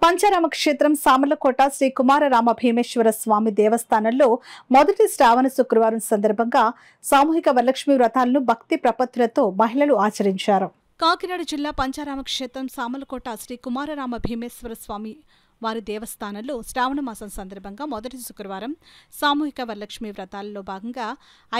పంచారామ క్షేత్రం సామర్లకోట శ్రీ కుమారరామ భీమేశ్వర స్వామి దేవస్థానంలో మొదటి శ్రావణ శుక్రవారం సందర్భంగా సామూహిక వరలక్ష్మి వ్రతాలను భక్తి ప్రపత్తులతో మహిళలు ఆచరించారు. కాకినాడ జిల్లా పంచారామ క్షేత్రం సామర్లకోట శ్రీ కుమారరామ భీమేశ్వర స్వామి వారి దేవస్థానంలో శ్రావణ మాసం సందర్భంగా మొదటి శుక్రవారం సామూహిక వరలక్ష్మి వ్రతాలలో భాగంగా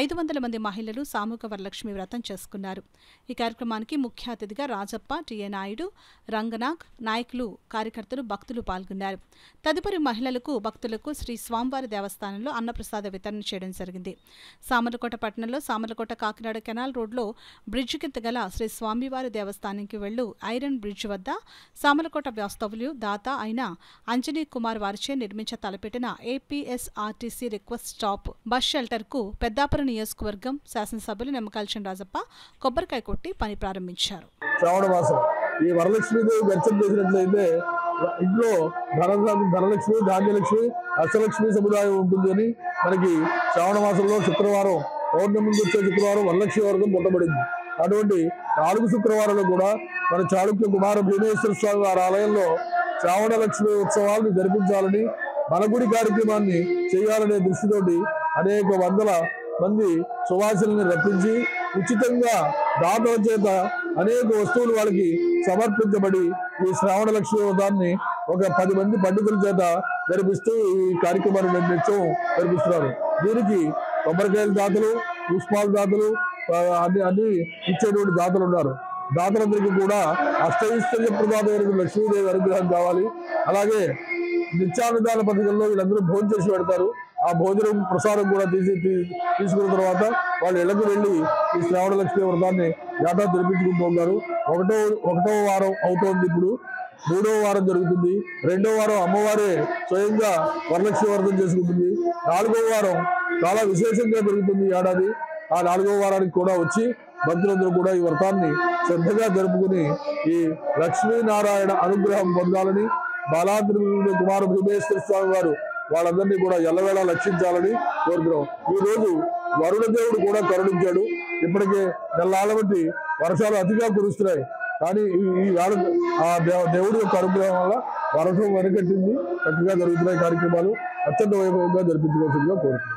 500 మంది మహిళలు సామూహిక వరలక్ష్మి వ్రతం చేసుకున్నారు. ఈ కార్యక్రమానికి ముఖ్య అతిథిగా రాజప్ప, టిఏ నాయుడు, రంగనాగ్, నాయకులు, కార్యకర్తలు, భక్తులు పాల్గొన్నారు. తదుపరి మహిళలకు, భక్తులకు శ్రీ స్వామివారి దేవస్థానంలో అన్నప్రసాద వితరణ చేయడం జరిగింది. సామర్లకోట పట్టణంలో సామర్లకోట కాకినాడ కెనాల్ రోడ్లో బ్రిడ్జి కింద గల శ్రీ స్వామివారి దేవస్థానానికి వెళ్ళు ఐరన్ బ్రిడ్జ్ వద్ద సామర్లకోట వాస్తవ్యులు దాత అయిన అంజనీ కుమార్ వారిచే నిర్మించ తలపెట్టిన APSRTC request stop bus shelter కు పెద్దాపురం నియోజకవర్గం శాసనసభ్యులు నిమ్మకాయల రాజప్ప కొబ్బరికాయ కొట్టి పని ప్రారంభించారు. శ్రావణ మాసం ఈ వరలక్ష్మీదేవి దర్శనం చేసినట్లయితే ఇంట్లో ధనలక్ష్మి, ధాన్యలక్ష్మి, అష్టలక్ష్మి సముదాయం ఉంటుంది అని మనకి శ్రావణ మాసంలో శుక్రవారం పౌర్ణమి ముందు వచ్చే శుక్రవారం వరలక్ష్మి వ్రతం పుట్టబడింది. అటువంటి 4 శుక్రవారాలు కూడా మన చాళుక్య కుమార భీమేశ్వర స్వామి వారి ఆలయంలో శ్రావణ లక్ష్మి ఉత్సవాలను జరిపించాలని, మన గుడి కార్యక్రమాన్ని చేయాలనే దృష్టితోటి అనేక వందల మంది సువాసులను రప్పించి ఉచితంగా దాతల చేత అనేక వస్తువులు వాళ్ళకి సమర్పించబడి ఈ శ్రావణ లక్ష్మి వ్రతాన్ని ఒక 10 మంది పండితుల చేత జరిపిస్తూ ఈ కార్యక్రమాన్ని నిత్యం జరిపిస్తున్నారు. దీనికి కొబ్బరికాయల దాతలు, పుష్పాల దాతలు, అన్ని ఇచ్చేటువంటి దాతలు ఉన్నారు. దాతలందరికీ కూడా అష్టైశ్వర్య ప్రదాతమైన లక్ష్మీదేవి అనుగ్రహం కావాలి. నిత్యాన్నదాన పథకంలో వీళ్ళందరూ భోజనం చేసి పెడతారు. ఆ భోజనం ప్రసాదం కూడా తీసుకున్న తర్వాత వాళ్ళు ఇళ్లకు వెళ్ళి ఈ శ్రావణ లక్ష్మి వ్రతాన్ని ఏటా జరిపించుకుంటూ ఉన్నారు. ఒకటో వారం అవుతోంది, ఇప్పుడు 3వ వారం జరుగుతుంది. 2వ వారం అమ్మవారే స్వయంగా వరలక్ష్మి వ్రతం చేసుకుంటుంది. 4వ వారం చాలా విశేషంగా జరుగుతుంది ఈ ఏడాది. ఆ 4వ వారానికి కూడా వచ్చి భక్తులందరూ కూడా ఈ వ్రతాన్ని శ్రద్ధగా జరుపుకుని ఈ లక్ష్మీనారాయణ అనుగ్రహం పొందాలని, బాలాద్రి కుమార భీమేశ్వర స్వామి వారు వాళ్ళందరినీ కూడా ఎల్లవేళ రక్షించాలని కోరుతున్నాం. ఈ రోజు వరుణ దేవుడు కూడా కరుణించాడు. ఇప్పటికే నెలల బట్టి వర్షాలు అతిగా కురుస్తున్నాయి. కానీ ఈ ఆ దేవుడి యొక్క అనుగ్రహం వల్ల వర్షం వెనకట్టింది. చక్కగా జరుగుతున్నాయి కార్యక్రమాలు. అత్యంత వైభవంగా జరిపించుకోవాల్సిందిగా కోరుతున్నాం.